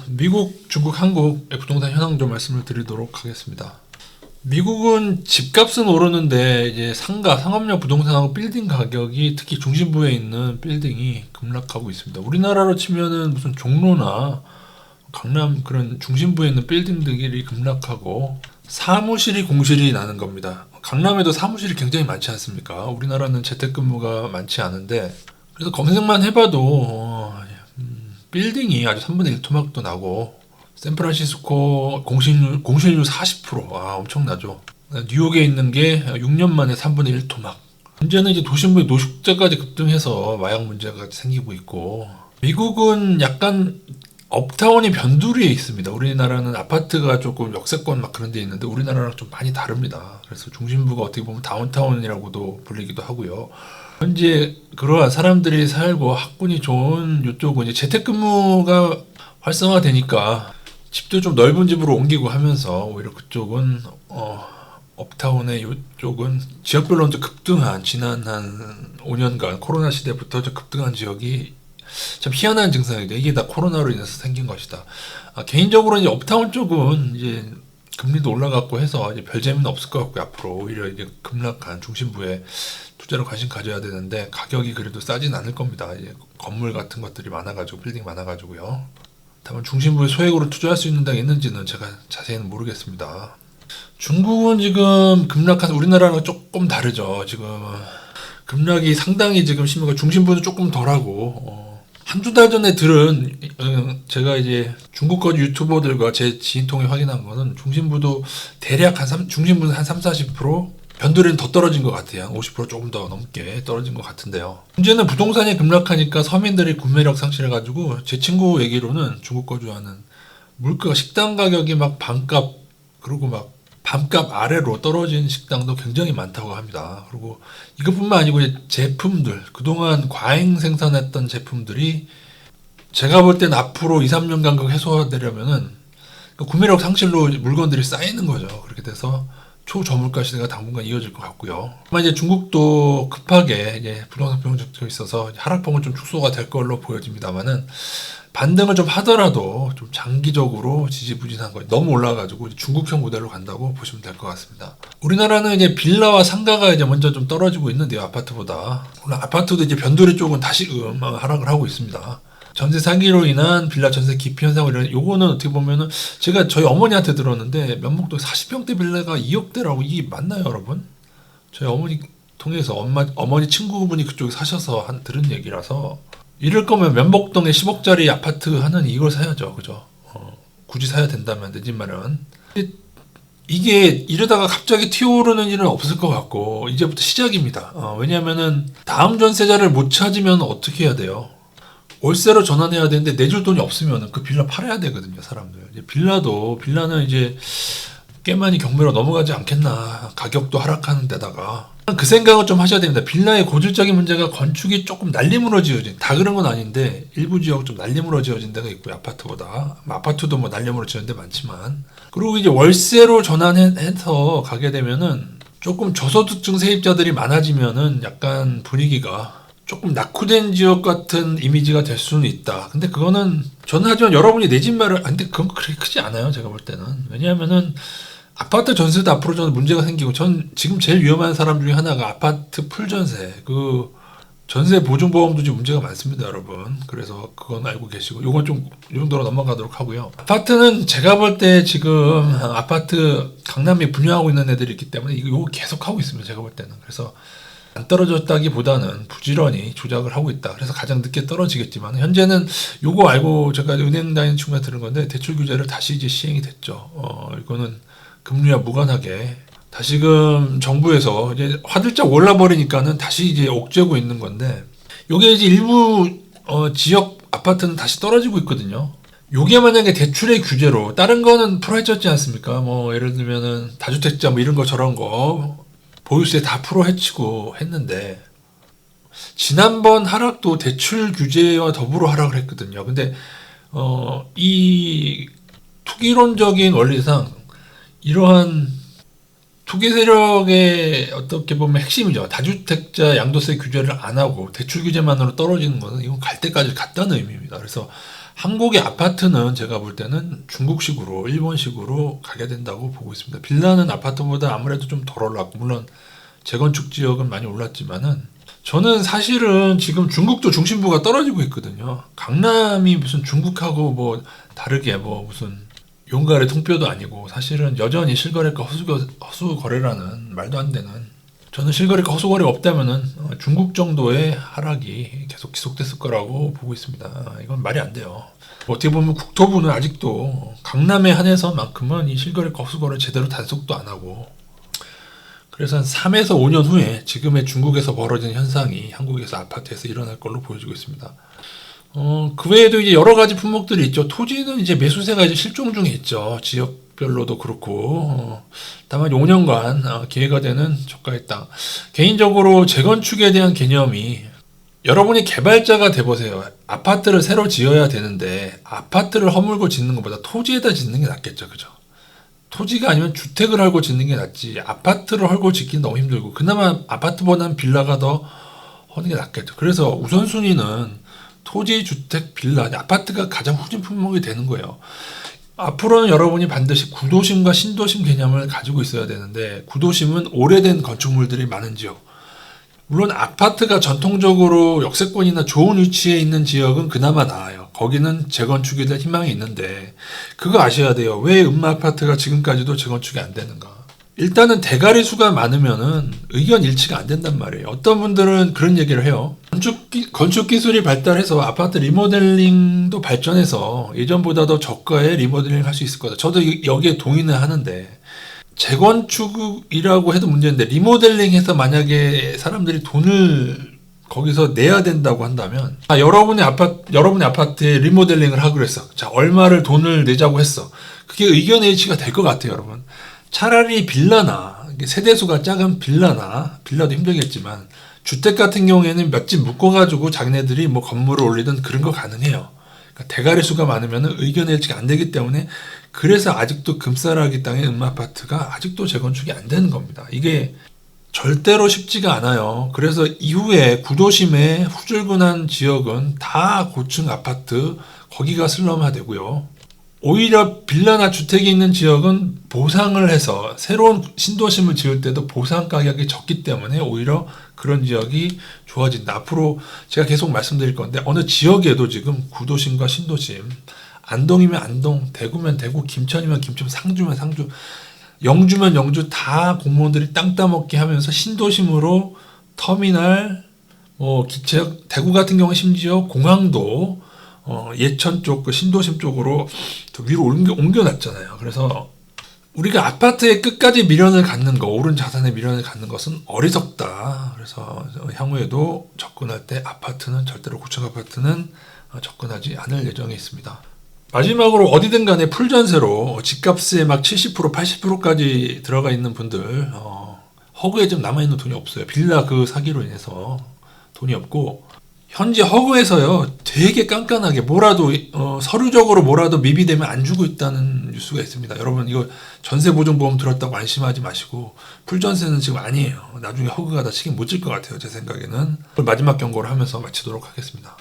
미국, 중국, 한국의 부동산 현황 좀 말씀을 드리도록 하겠습니다. 미국은 집값은 오르는데 이제 상업용 부동산하고 빌딩 가격이 특히 중심부에 있는 빌딩이 급락하고 있습니다. 우리나라로 치면은 무슨 종로나 강남 그런 중심부에 있는 빌딩들이 급락하고 사무실이 공실이 나는 겁니다. 강남에도 사무실이 굉장히 많지 않습니까? 우리나라는 재택근무가 많지 않은데 그래서 검색만 해봐도 빌딩이 아주 3분의 1 토막도 나고 샌프란시스코 공실률 40%. 엄청나죠. 뉴욕에 있는 게 6년 만에 3분의 1 토막. 문제는 이제 도심부의 노숙자까지 급등해서 마약 문제가 생기고 있고 미국은 약간 업타운이 변두리에 있습니다. 우리나라는 아파트가 조금 역세권 막 그런 데 있는데 우리나라랑 좀 많이 다릅니다. 그래서 중심부가 어떻게 보면 다운타운이라고도 불리기도 하고요. 현재 그러한 사람들이 살고 학군이 좋은 이쪽은 이제 재택근무가 활성화되니까 집도 좀 넓은 집으로 옮기고 하면서 오히려 그쪽은 업타운의 이쪽은 지역별로 좀 급등한 지난 한 5년간 코로나 시대부터 좀 급등한 지역이 참 희한한 증상이죠. 이게 다 코로나로 인해서 생긴 것이다. 개인적으로 이제 업타운 쪽은 이제 금리도 올라갔고 해서 이제 별 재미는 없을 것 같고요. 앞으로 오히려 이제 급락한 중심부에 투자를 관심 가져야 되는데 가격이 그래도 싸진 않을 겁니다. 이제 건물 같은 것들이 많아가지고 빌딩 많아가지고요. 다만 중심부에 소액으로 투자할 수 있는 데가 있는지는 제가 자세히는 모르겠습니다. 중국은 지금 급락한 우리나라랑 조금 다르죠. 지금 급락이 상당히 지금 심하고 중심부는 조금 덜하고 한두 달 전에 들은 제가 이제 중국 거 유튜버들과 제 지인 통해 확인한 거는 중심부도 대략 중심부는 한 3-40% 변두리는 더 떨어진 것 같아요. 50% 조금 더 넘게 떨어진 것 같은데요. 문제는 부동산이 급락하니까 서민들이 구매력 상실해가지고 제 친구 얘기로는 중국 거주하는 물가 식당 가격이 막 반값 그리고 막 반값 아래로 떨어진 식당도 굉장히 많다고 합니다. 그리고 이것뿐만 아니고 제품들 그동안 과잉 생산했던 제품들이 제가 볼 때는 앞으로 2-3년간 그 해소되려면은 구매력 상실로 물건들이 쌓이는 거죠. 그렇게 돼서 초저물가 시대가 당분간 이어질 것 같고요. 아마 이제 중국도 급하게 이제 부동산 병적에 있어서 하락폭은 좀 축소가 될 걸로 보여집니다만은 반등을 좀 하더라도 좀 장기적으로 지지부진한 거 너무 올라가지고 중국형 모델로 간다고 보시면 될 것 같습니다. 우리나라는 이제 빌라와 상가가 이제 먼저 좀 떨어지고 있는데요, 아파트보다. 물론 아파트도 이제 변두리 쪽은 다시금 하락을 하고 있습니다. 전세 사기로 인한 빌라 전세 기피 현상을 요거는 어떻게 보면은 제가 저희 어머니한테 들었는데 면목동 40평대 빌라가 2억대라고 이게 맞나요, 여러분? 저희 어머니 통해서 어머니 친구분이 그쪽에 사셔서 들은 얘기라서 이럴 거면 면목동에 10억짜리 아파트 하는 이걸 사야죠, 그죠? 굳이 사야 된다면 내 집 마련. 이게 이러다가 갑자기 튀어오르는 일은 없을 것 같고 이제부터 시작입니다. 왜냐하면은 다음 전세자를 못 찾으면 어떻게 해야 돼요? 월세로 전환해야 되는데 내줄 돈이 없으면 그 빌라 팔아야 되거든요, 사람들. 빌라는 이제 꽤 많이 경매로 넘어가지 않겠나. 가격도 하락하는 데다가. 그 생각을 좀 하셔야 됩니다. 빌라의 고질적인 문제가 건축이 조금 날림으로 지어진, 다 그런 건 아닌데 일부 지역 좀 날림으로 지어진 데가 있고요, 아파트보다. 아파트도 뭐 날림으로 지어진 데 많지만. 그리고 이제 월세로 전환해서 가게 되면은 조금 저소득층 세입자들이 많아지면은 약간 분위기가 조금 낙후된 지역 같은 이미지가 될 수는 있다. 근데 그거는 저는 하지만 여러분이 내 집 마련 근데 그건 그렇게 크지 않아요. 제가 볼 때는. 왜냐하면은 아파트 전세도 앞으로 저는 문제가 생기고 전 지금 제일 위험한 사람 중에 하나가 아파트 풀전세. 그 전세 보증보험도 지금 문제가 많습니다, 여러분. 그래서 그건 알고 계시고 요건 좀 이 정도로 넘어가도록 하고요. 아파트는 제가 볼 때 지금 아파트 강남에 분양하고 있는 애들이 있기 때문에 이거 계속 하고 있습니다. 제가 볼 때는. 그래서 안 떨어졌다기보다는 부지런히 조작을 하고 있다. 그래서 가장 늦게 떨어지겠지만 현재는 요거 알고 제가 은행 다니는 친구가 들은 건데 대출 규제를 다시 이제 시행이 됐죠. 이거는 금리와 무관하게 다시금 정부에서 이제 화들짝 올라버리니까는 다시 이제 옥죄고 있는 건데 요게 이제 일부 지역 아파트는 다시 떨어지고 있거든요. 요게 만약에 대출의 규제로 다른 거는 풀어헤쳤지 않습니까? 뭐 예를 들면은 다주택자 뭐 이런 거 저런 거 보유세 다 풀어헤치고 했는데 지난번 하락도 대출 규제와 더불어 하락을 했거든요. 근데 이 투기론적인 원리상 이러한 투기 세력의 어떻게 보면 핵심이죠. 다주택자 양도세 규제를 안 하고 대출 규제만으로 떨어지는 것은 이건 갈 때까지 갔다는 의미입니다. 그래서 한국의 아파트는 제가 볼 때는 중국식으로 일본식으로 가게 된다고 보고 있습니다. 빌라는 아파트보다 아무래도 좀 덜 올랐고 물론 재건축 지역은 많이 올랐지만은 저는 사실은 지금 중국도 중심부가 떨어지고 있거든요. 강남이 무슨 중국하고 뭐 다르게 뭐 무슨 용가의 통뼈도 아니고 사실은 여전히 실거래가 허수거래라는 말도 안 되는 저는 실거래가 허수거래가 없다면은 중국 정도의 하락이 계속 지속됐을 거라고 보고 있습니다. 이건 말이 안 돼요. 어떻게 보면 국토부는 아직도 강남에 한해서만큼은 이 실거래가 허수거래 제대로 단속도 안 하고 그래서 한 3에서 5년 후에 지금의 중국에서 벌어지는 현상이 한국에서 아파트에서 일어날 걸로 보여지고 있습니다. 그 외에도 이제 여러 가지 품목들이 있죠. 토지는 이제 매수세가 이제 실종 중에 있죠. 지역별로도 그렇고. 다만 5년간 기회가 되는 저가의 땅. 개인적으로 재건축에 대한 개념이 여러분이 개발자가 돼보세요. 아파트를 새로 지어야 되는데 아파트를 허물고 짓는 것보다 토지에다 짓는 게 낫겠죠. 그죠? 토지가 아니면 주택을 헐고 짓는 게 낫지 아파트를 헐고 짓기는 너무 힘들고 그나마 아파트보다는 빌라가 더 하는 게 낫겠죠. 그래서 우선순위는 토지, 주택, 빌라, 아파트가 가장 후진 품목이 되는 거예요. 앞으로는 여러분이 반드시 구도심과 신도심 개념을 가지고 있어야 되는데 구도심은 오래된 건축물들이 많은 지역 물론 아파트가 전통적으로 역세권이나 좋은 위치에 있는 지역은 그나마 나아요. 거기는 재건축에 대한 희망이 있는데 그거 아셔야 돼요. 왜 음마아파트가 지금까지도 재건축이 안 되는가. 일단은 대가리 수가 많으면은 의견 일치가 안 된단 말이에요. 어떤 분들은 그런 얘기를 해요. 건축 기술이 발달해서 아파트 리모델링도 발전해서 예전보다 더 저가에 리모델링 할 수 있을 거다. 저도 여기에 동의는 하는데 재건축이라고 해도 문제인데 리모델링해서 만약에 사람들이 돈을 거기서 내야 된다고 한다면 여러분의 아파트에 리모델링을 하기로 했어. 자 얼마를 돈을 내자고 했어. 그게 의견의 일치가 될 것 같아요. 여러분. 차라리 빌라나 세대수가 작은 빌라도 힘들겠지만 주택 같은 경우에는 몇 집 묶어가지고 자기네들이 뭐 건물을 올리든 그런 거 가능해요. 그러니까 대가리 수가 많으면 의견의 일치가 안 되기 때문에 그래서 아직도 금싸라기 땅의 음아파트가 아직도 재건축이 안 되는 겁니다. 이게 절대로 쉽지가 않아요. 그래서 이후에 구도심의 후줄근한 지역은 다 고층 아파트 거기가 슬럼화되고요. 오히려 빌라나 주택이 있는 지역은 보상을 해서 새로운 신도심을 지을 때도 보상 가격이 적기 때문에 오히려 그런 지역이 좋아진다. 앞으로 제가 계속 말씀드릴 건데 어느 지역에도 지금 구도심과 신도심 안동이면 안동, 대구면 대구, 김천이면 김천, 상주면 상주, 영주면 영주 다 공무원들이 땅 따먹기 하면서 신도심으로 터미널, 기차, 대구 같은 경우 심지어 공항도 예천 쪽, 그 신도심 쪽으로 더 위로 옮겨놨잖아요. 그래서 우리가 아파트에 끝까지 미련을 갖는 거, 옳은 자산에 미련을 갖는 것은 어리석다. 그래서 향후에도 접근할 때 절대로 고층 아파트는 접근하지 않을 예정에 있습니다. 마지막으로 어디든 간에 풀전세로 집값에 막 70%, 80%까지 들어가 있는 분들, 허그에 좀 남아있는 돈이 없어요. 빌라 그 사기로 인해서 돈이 없고, 현재 허그에서요 되게 깐깐하게 뭐라도 서류적으로 뭐라도 미비되면 안 주고 있다는 뉴스가 있습니다. 여러분 이거 전세보증보험 들었다고 안심하지 마시고 풀전세는 지금 아니에요. 나중에 허그가 다 책임 못 질 것 같아요. 제 생각에는. 마지막 경고를 하면서 마치도록 하겠습니다.